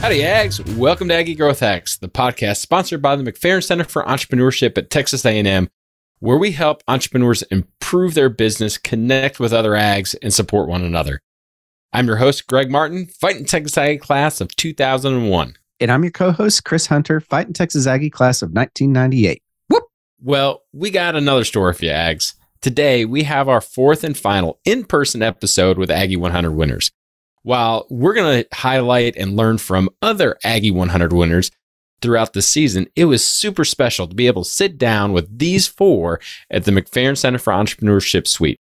Howdy, Ags. Welcome to Aggie Growth Hacks, the podcast sponsored by the McFerrin Center for Entrepreneurship at Texas A&M, where we help entrepreneurs improve their business, connect with other Ags, and support one another. I'm your host, Greg Martin, Fighting Texas Aggie class of 2001. And I'm your co-host, Chris Hunter, Fighting Texas Aggie class of 1998. Whoop! Well, we got another story for you, Ags. Today, we have our fourth and final in-person episode with Aggie 100 winners. While we're going to highlight and learn from other Aggie 100 winners throughout the season, it was super special to be able to sit down with these four at the McFerrin Center for Entrepreneurship Suite.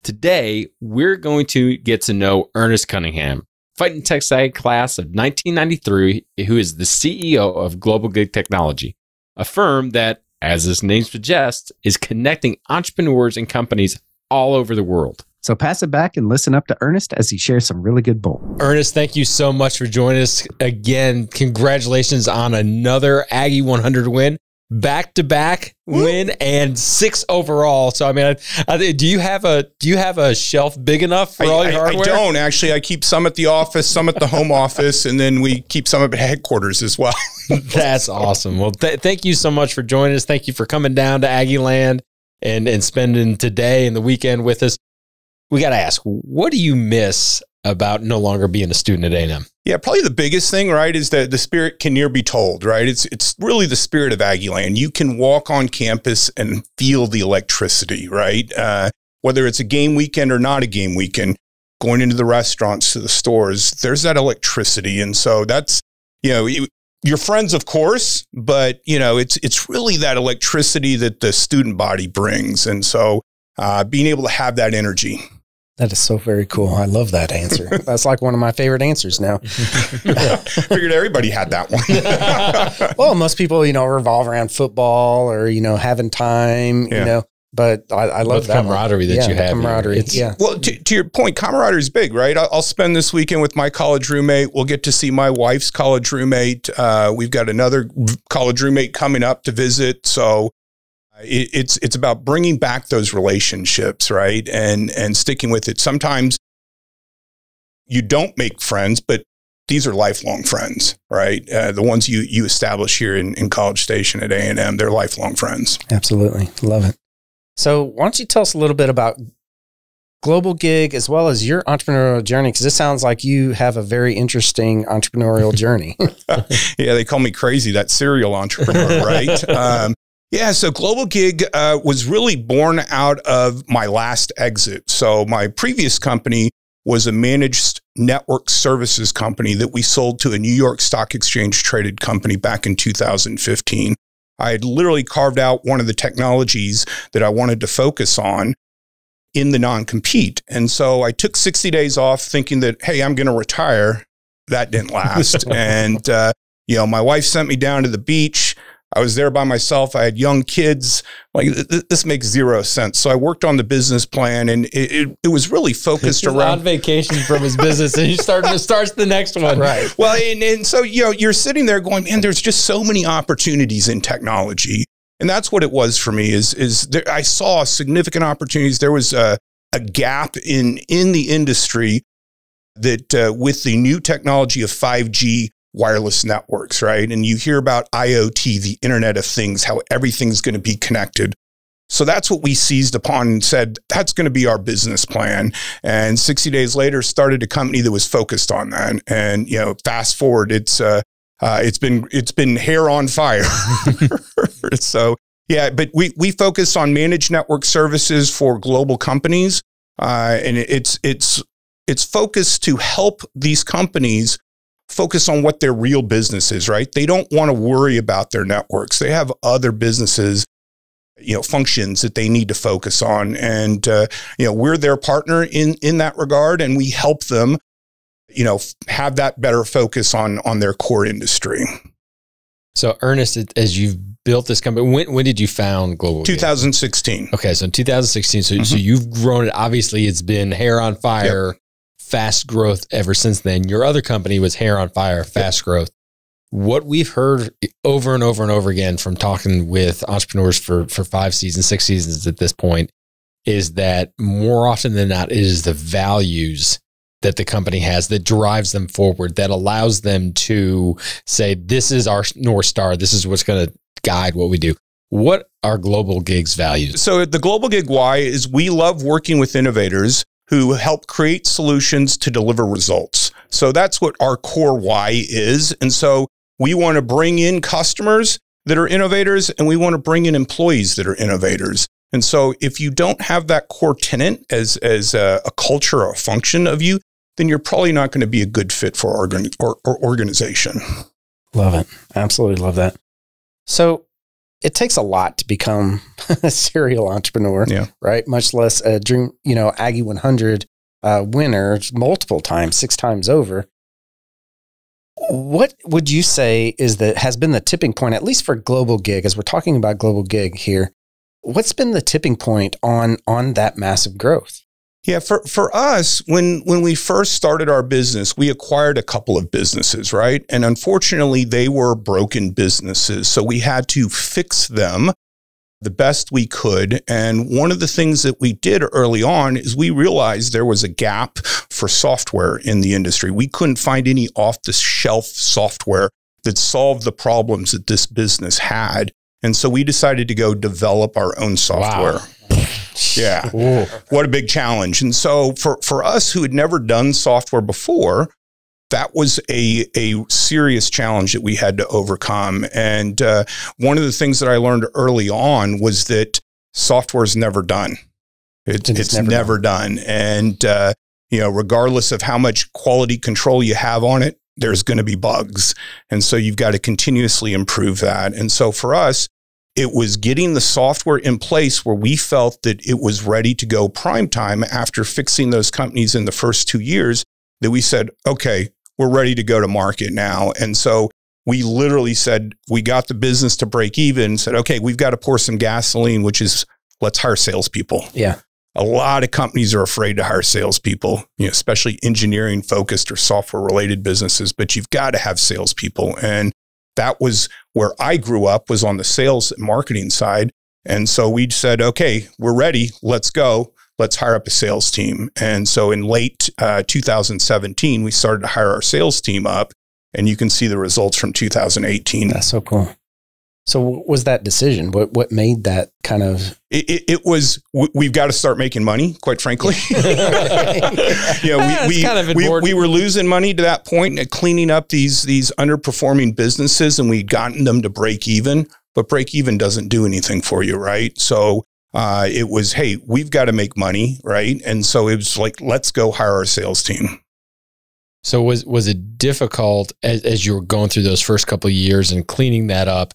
Today, we're going to get to know Ernest Cunningham, Fighting Texas Aggie class of 1993, who is the CEO of Globalgig Technology, a firm that, as its name suggests, is connecting entrepreneurs and companies all over the world. So pass it back and listen up to Ernest as he shares some really good bull. Ernest, thank you so much for joining us again. Congratulations on another Aggie 100 win, back-to-back win, and 6 overall. So I mean, do you have a shelf big enough for all your hardware? I don't actually. I keep some at the office, some at the home office, and then we keep some at headquarters as well. That's awesome. Well, thank you so much for joining us. Thank you for coming down to Aggieland and spending today and the weekend with us. We got to ask, what do you miss about no longer being a student at A&M? Yeah, probably the biggest thing, right, is that the spirit can near be told, right? It's really the spirit of Aggieland. You can walk on campus and feel the electricity, right? Whether it's a game weekend or not a game weekend, going into the restaurants, to the stores, there's that electricity. And so that's, your friends, of course, but, it's really that electricity that the student body brings. And so being able to have that energy. That is so very cool. I love that answer. That's like one of my favorite answers now. Figured everybody had that one. Well, most people, revolve around football or, having time, but I love that camaraderie that you have. Camaraderie. Well, to your point, camaraderie is big, right? I'll spend this weekend with my college roommate. We'll get to see my wife's college roommate. We've got another college roommate coming up to visit. So it's about bringing back those relationships, right? And sticking with it. Sometimes you don't make friends, but these are lifelong friends, right? The ones you establish here in College Station at A&M, they're lifelong friends. Absolutely. Love it. So why don't you tell us a little bit about Globalgig as well as your entrepreneurial journey? Because it sounds like you have a very interesting entrepreneurial journey. Yeah, they call me crazy, that serial entrepreneur, right? Yeah, so Globalgig was really born out of my last exit. So my previous company was a managed network services company that we sold to a New York Stock Exchange traded company back in 2015. I had literally carved out one of the technologies that I wanted to focus on in the non-compete. And so I took 60 days off thinking that, hey, I'm going to retire. That didn't last. And, my wife sent me down to the beach. I was there by myself. I had young kids. Like, this makes zero sense. So I worked on the business plan, and it was really focused around on vacation from his business, and he starts the next one. Right. Well, and so you're sitting there going, man, there's just so many opportunities in technology, and that's what it was for me. I saw significant opportunities. There was a gap in the industry that with the new technology of 5G. Wireless networks, right? And you hear about IoT, the Internet of Things, how everything's going to be connected. So that's what we seized upon and said, that's going to be our business plan. And 60 days later, started a company that was focused on that. And, fast forward, it's been hair on fire. So, yeah, but we focus on managed network services for global companies. And it's focused to help these companies focus on what their real business is, right? They don't want to worry about their networks. They have other businesses, functions that they need to focus on. And, we're their partner in that regard, and we help them, have that better focus on their core industry. So Ernest, as you've built this company, when did you found Globalgig? 2016. Okay. So in 2016, so you've grown it. Obviously it's been hair on fire. Yep. Fast growth ever since then. Your other company was hair on fire, fast growth. What we've heard over and over and over again from talking with entrepreneurs for 5 seasons, 6 seasons at this point, is that more often than not, it is the values that the company has that drives them forward, that allows them to say, this is our North Star. This is what's going to guide what we do. What are Globalgig's values? So the Globalgig why is we love working with innovators who help create solutions to deliver results. So that's what our core why is. And so we want to bring in customers that are innovators, and we want to bring in employees that are innovators. And so if you don't have that core tenet as a culture or a function of you, then you're probably not going to be a good fit for our organization. Love it. Absolutely love that. So it takes a lot to become a serial entrepreneur, right? Much less a dream, Aggie 100 winner multiple times, 6 times over. What would you say has been the tipping point, at least for Globalgig, as we're talking about Globalgig here? What's been the tipping point on that massive growth? Yeah, for us, when we first started our business, we acquired a couple of businesses, right? And unfortunately, they were broken businesses. So we had to fix them the best we could. And one of the things that we did early on is we realized there was a gap for software in the industry. We couldn't find any off-the-shelf software that solved the problems that this business had. And so we decided to go develop our own software. Wow. Yeah. Ooh. What a big challenge. And so for us who had never done software before, that was a serious challenge that we had to overcome. And one of the things that I learned early on was that software is never done. It's never done. And, regardless of how much quality control you have on it, there's going to be bugs. And so you've got to continuously improve that. And so for us, it was getting the software in place where we felt that it was ready to go prime time after fixing those companies in the first 2 years, that we said, okay, we're ready to go to market now. And so we literally said, we got the business to break even, said, okay, we've got to pour some gasoline, which is let's hire salespeople. Yeah. A lot of companies are afraid to hire salespeople, especially engineering focused or software related businesses, but you've got to have salespeople. And that was where I grew up, was on the sales and marketing side. And so we said, okay, we're ready. Let's go. Let's hire up a sales team. And so in late 2017, we started to hire our sales team up, and you can see the results from 2018. That's so cool. So what was that decision? What made that kind of? It was, we've got to start making money, quite frankly. We were losing money to that point and cleaning up these underperforming businesses, and we'd gotten them to break even, but break even doesn't do anything for you, right? So it was, hey, we've got to make money, right? And so it was like, let's go hire our sales team. So was it difficult as you were going through those first couple of years and cleaning that up?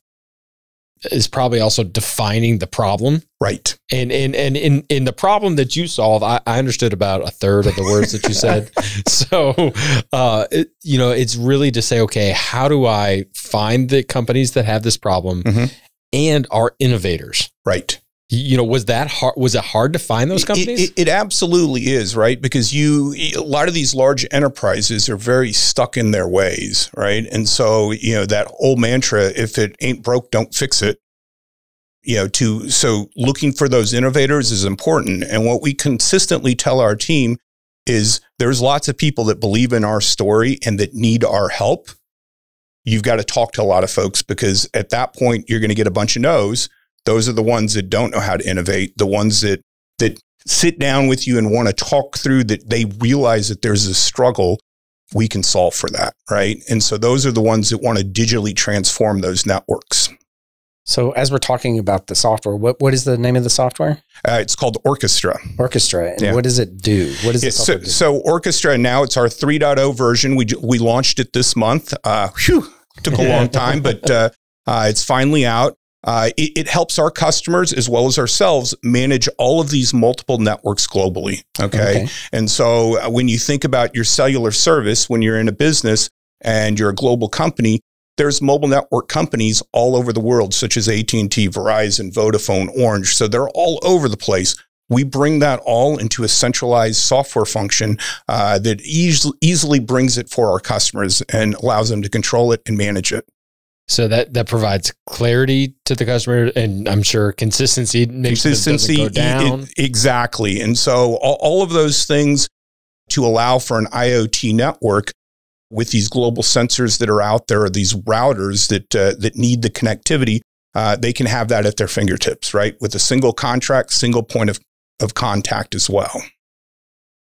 Is probably also defining the problem. Right. And in the problem that you solve, I understood about a third of the words that you said. So, it's really to say, okay, how do I find the companies that have this problem and are innovators? Right. Was that hard? Was it hard to find those companies? It absolutely is, right? Because a lot of these large enterprises are very stuck in their ways, right? And so, that old mantra, if it ain't broke, don't fix it. So looking for those innovators is important. And what we consistently tell our team is there's lots of people that believe in our story and that need our help. You've got to talk to a lot of folks, because at that point, you're going to get a bunch of no's. Those are the ones that don't know how to innovate, the ones that sit down with you and want to talk through, that they realize that there's a struggle. We can solve for that, right? And so those are the ones that want to digitally transform those networks. So as we're talking about the software, what is the name of the software? It's called Orchestra. Orchestra. And what does it do? What does it do? So Orchestra, now it's our 3.0 version. We launched it this month. Took a long time, but it's finally out. It helps our customers as well as ourselves manage all of these multiple networks globally. Okay. And so when you think about your cellular service, when you're in a business and you're a global company, there's mobile network companies all over the world, such as AT&T, Verizon, Vodafone, Orange. So they're all over the place. We bring that all into a centralized software function that easily brings it for our customers and allows them to control it and manage it. So that provides clarity to the customer, and I'm sure consistency. Consistency, doesn't go down. Exactly. And so all of those things to allow for an IoT network with these global sensors that are out there, or these routers that need the connectivity. They can have that at their fingertips, right? With a single contract, single point of contact as well.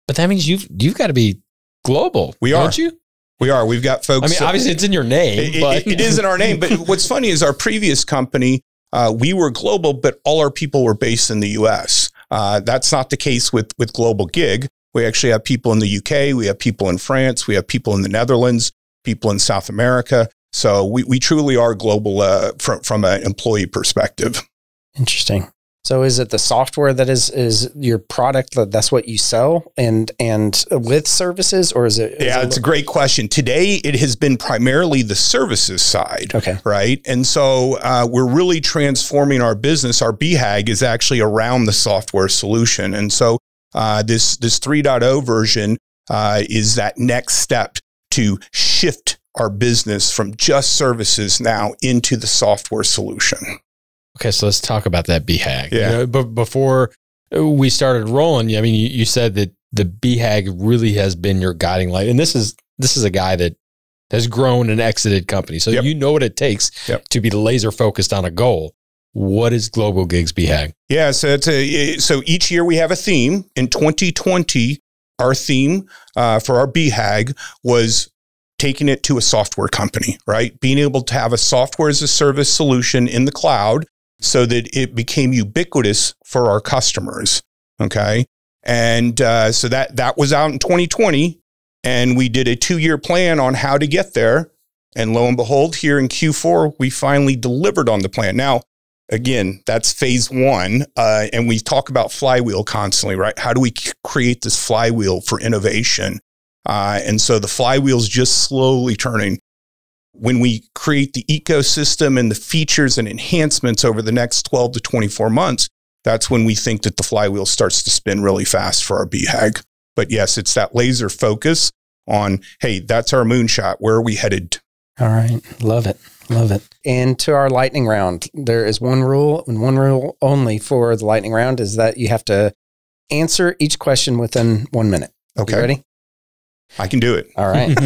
But that means you've got to be global. We are. Don't you? We are. We've got folks. I mean, obviously it's in your name. But It is in our name. But what's funny is our previous company, we were global, but all our people were based in the US. That's not the case with Globalgig. We actually have people in the UK. We have people in France. We have people in the Netherlands, people in South America. So we truly are global from an employee perspective. Interesting. So is it the software that is your product, that's what you sell and with services, or is it? Yeah, it's a great question. Today, it has been primarily the services side. Okay. Right. And so we're really transforming our business. Our BHAG is actually around the software solution. And so this 3.0 version is that next step to shift our business from just services now into the software solution. Okay, so let's talk about that BHAG. Yeah. But before we started rolling, I mean, you said that the BHAG really has been your guiding light, and this is a guy that has grown and exited companies, so you know what it takes to be laser focused on a goal. What is Globalgig's BHAG? Yeah, so so each year we have a theme. In 2020, our theme for our BHAG was taking it to a software company, right? Being able to have a software as a service solution in the cloud, so that it became ubiquitous for our customers, okay? And so that was out in 2020, and we did a 2-year plan on how to get there. And lo and behold, here in Q4, we finally delivered on the plan. Now, again, that's phase 1, and we talk about flywheel constantly, right? How do we create this flywheel for innovation? And so the flywheel's just slowly turning. When we create the ecosystem and the features and enhancements over the next 12 to 24 months, that's when we think that the flywheel starts to spin really fast for our BHAG. But yes, it's that laser focus on, hey, that's our moonshot. Where are we headed? All right. Love it. Love it. And to our lightning round, there is one rule, and one rule only for the lightning round, is that you have to answer each question within 1 minute. Okay. You ready? I can do it. All right.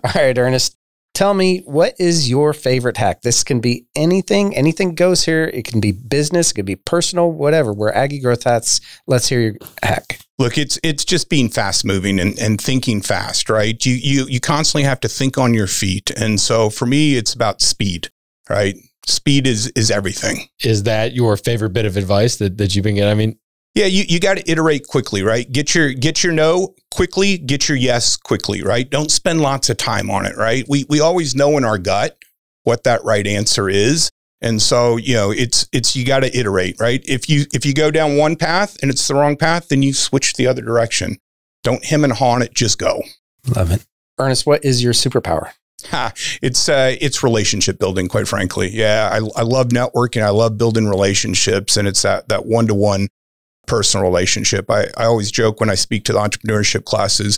All right, Ernest. Tell me, what is your favorite hack? This can be anything. Anything goes here. It can be business. It could be personal, whatever. We're Aggie Growth Hats. Let's hear your hack. Look, it's just being fast moving and thinking fast, right? You constantly have to think on your feet. And so for me, it's about speed, right? Speed is everything. Is that your favorite bit of advice that you've been getting? I mean, yeah, you got to iterate quickly, right? Get your no quickly, get your yes quickly, right? Don't spend lots of time on it, right? We always know in our gut what that right answer is. And so, it's you got to iterate, right? If you go down one path and it's the wrong path, then you switch the other direction. Don't hem and haw on it, just go. Love it. Ernest, what is your superpower? It's relationship building, quite frankly. Yeah, I love networking. I love building relationships, and it's that one-to-one personal relationship. I always joke when I speak to the entrepreneurship classes,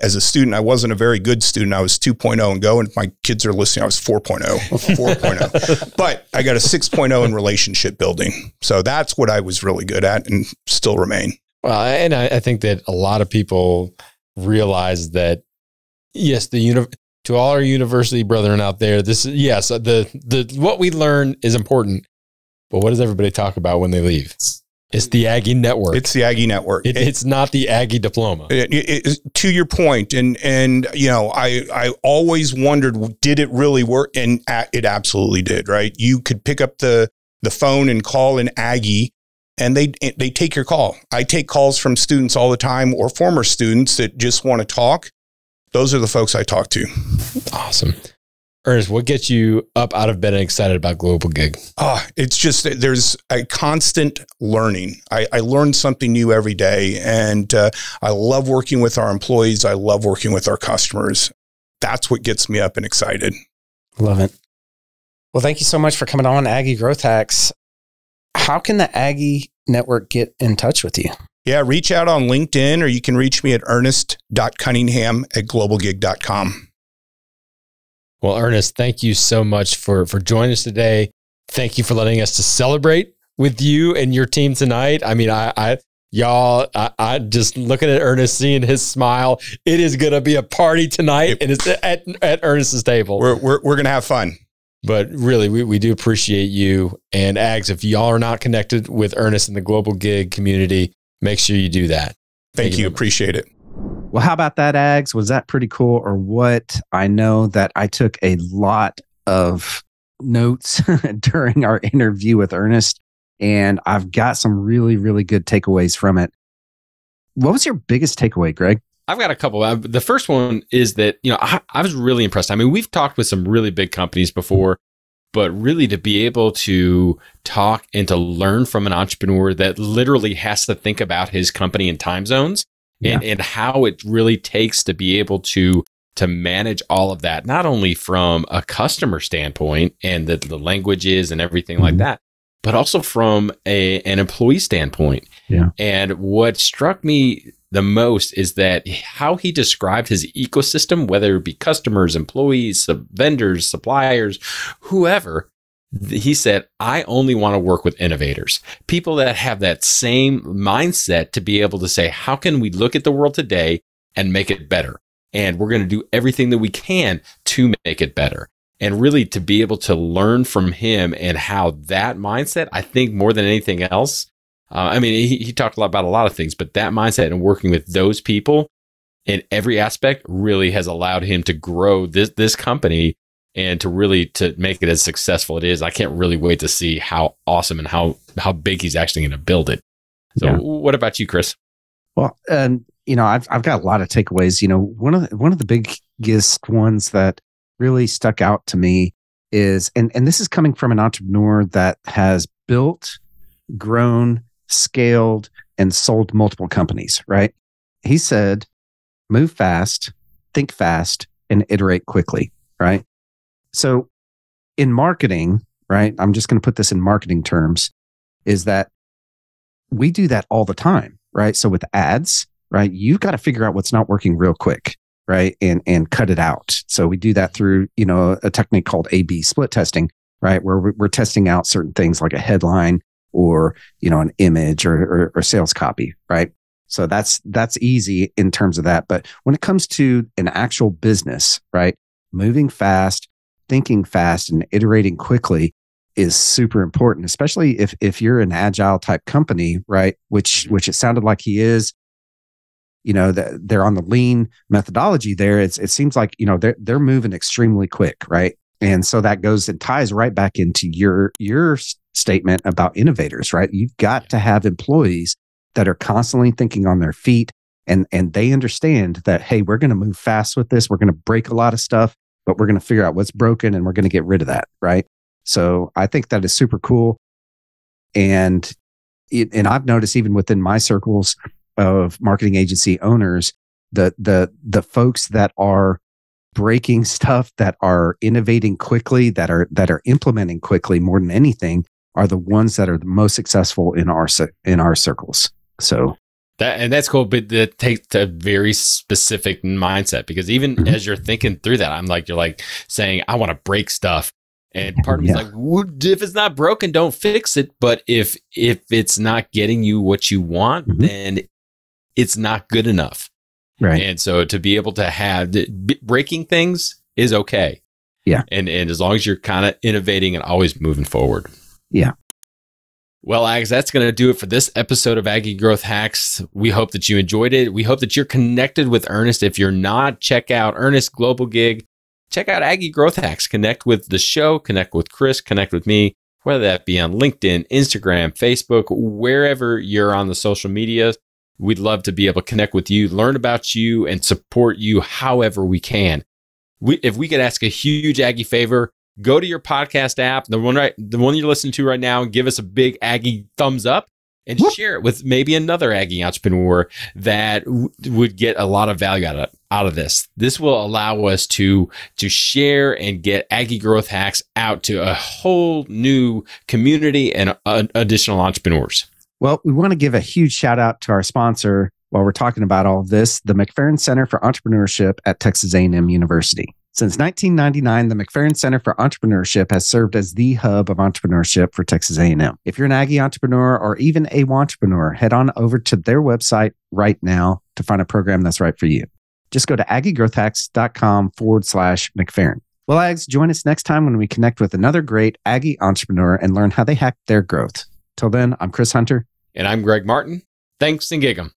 as a student, I wasn't a very good student. I was 2.0 and go, and if my kids are listening, I was 4.0. But I got a 6.0 in relationship building. So that's what I was really good at and still remain. Well, and I think that a lot of people realize that, yes, to all our university brethren out there, the what we learn is important. But what does everybody talk about when they leave? It's the Aggie network. It's the Aggie network. It's not the Aggie diploma. To your point, and I always wondered, did it really work? And it absolutely did, right? You could pick up the phone and call an Aggie, and they take your call. I take calls from students all the time, or former students that just want to talk. Those are the folks I talk to. Awesome. Ernest, what gets you up out of bed and excited about Globalgig? It's just that there's a constant learning. I learn something new every day, and I love working with our employees. I love working with our customers. That's what gets me up and excited. Love it. Well, thank you so much for coming on Aggie Growth Hacks. How can the Aggie Network get in touch with you? Yeah, reach out on LinkedIn, or you can reach me at ernest.cunningham@globalgig.com. Well, Ernest, thank you so much for joining us today. Thank you for letting us to celebrate with you and your team tonight. I mean, Y'all, I just looking at Ernest, seeing his smile. It is going to be a party tonight, and it's at Ernest's table. We're going to have fun. But really, we do appreciate you. And Ags, if y'all are not connected with Ernest and the Globalgig community, make sure you do that. Thank you. Appreciate it. Well, how about that, Ags? Was that pretty cool or what? I know that I took a lot of notes during our interview with Ernest, and I've got some really, really good takeaways from it. What was your biggest takeaway, Greg? I've got a couple. The first one is that, I was really impressed. I mean, we've talked with some really big companies before, but really to be able to talk and to learn from an entrepreneur that literally has to think about his company in time zones and how it really takes to be able to manage all of that, not only from a customer standpoint and the languages and everything like that, but also from an employee standpoint. Yeah. And what struck me the most is that how he described his ecosystem, whether it be customers, employees, vendors, suppliers, whoever, he said, I only want to work with innovators, people that have that same mindset to be able to say, how can we look at the world today and make it better? And we're going to do everything that we can to make it better. And really to be able to learn from him and how that mindset, I think more than anything else, I mean, he talked about a lot of things, but that mindset and working with those people in every aspect really has allowed him to grow this company and to really to make it as successful it is. I can't really wait to see how awesome and how big he's actually going to build it. So what about you, Chris? Well, I've got a lot of takeaways. One of the biggest ones that really stuck out to me is, and this is coming from an entrepreneur that has built, grown, scaled, and sold multiple companies, right? He said, move fast, think fast, and iterate quickly, right? So in marketing, right, I'm just going to put this in marketing terms, is that we do that all the time, right? So with ads, right, you've got to figure out what's not working real quick, right? And cut it out. So we do that through, a technique called A/B split testing, right? Where we're testing out certain things like a headline or, an image or sales copy, right? So that's easy in terms of that. But when it comes to an actual business, right, moving fast, thinking fast, and iterating quickly is super important, especially if you're an agile type company, right? Which it sounded like he is. They're on the lean methodology there. It seems like, they're moving extremely quick, right? And so that goes and ties right back into your statement about innovators, right? You've got to have employees that are constantly thinking on their feet and they understand that, hey, we're going to move fast with this. We're going to break a lot of stuff, but we're going to figure out what's broken and we're going to get rid of that, right? So I think that is super cool. And I've noticed even within my circles of marketing agency owners, the folks that are breaking stuff, that are innovating quickly, that are implementing quickly more than anything, are the ones that are the most successful in our circles. So that's cool, but that takes a very specific mindset, because even as you're thinking through that, you're like saying, I want to break stuff. And part of me is like, if it's not broken, don't fix it. But if it's not getting you what you want, then it's not good enough. Right. And so to be able to have breaking things is okay. Yeah. And as long as you're kind of innovating and always moving forward. Yeah. Well, Ags, that's going to do it for this episode of Aggie Growth Hacks. We hope that you enjoyed it. We hope that you're connected with Ernest. If you're not, check out Ernest Globalgig. Check out Aggie Growth Hacks. Connect with the show, connect with Chris, connect with me, whether that be on LinkedIn, Instagram, Facebook, wherever you're on the social media. We'd love to be able to connect with you, learn about you, and support you however we can. If we could ask a huge Aggie favor, go to your podcast app, the one you're listening to right now, and give us a big Aggie thumbs up and share it with maybe another Aggie entrepreneur that would get a lot of value out of this. This will allow us to share and get Aggie Growth Hacks out to a whole new community and additional entrepreneurs. Well, we want to give a huge shout out to our sponsor while we're talking about all of this, the McFerrin Center for Entrepreneurship at Texas A&M University. Since 1999, the McFerrin Center for Entrepreneurship has served as the hub of entrepreneurship for Texas A&M. If you're an Aggie entrepreneur or even a wantrepreneur, head on over to their website right now to find a program that's right for you. Just go to aggiegrowthhacks.com/McFerrin. Well, Ags, join us next time when we connect with another great Aggie entrepreneur and learn how they hack their growth. Till then, I'm Chris Hunter. And I'm Greg Martin. Thanks and gig 'em.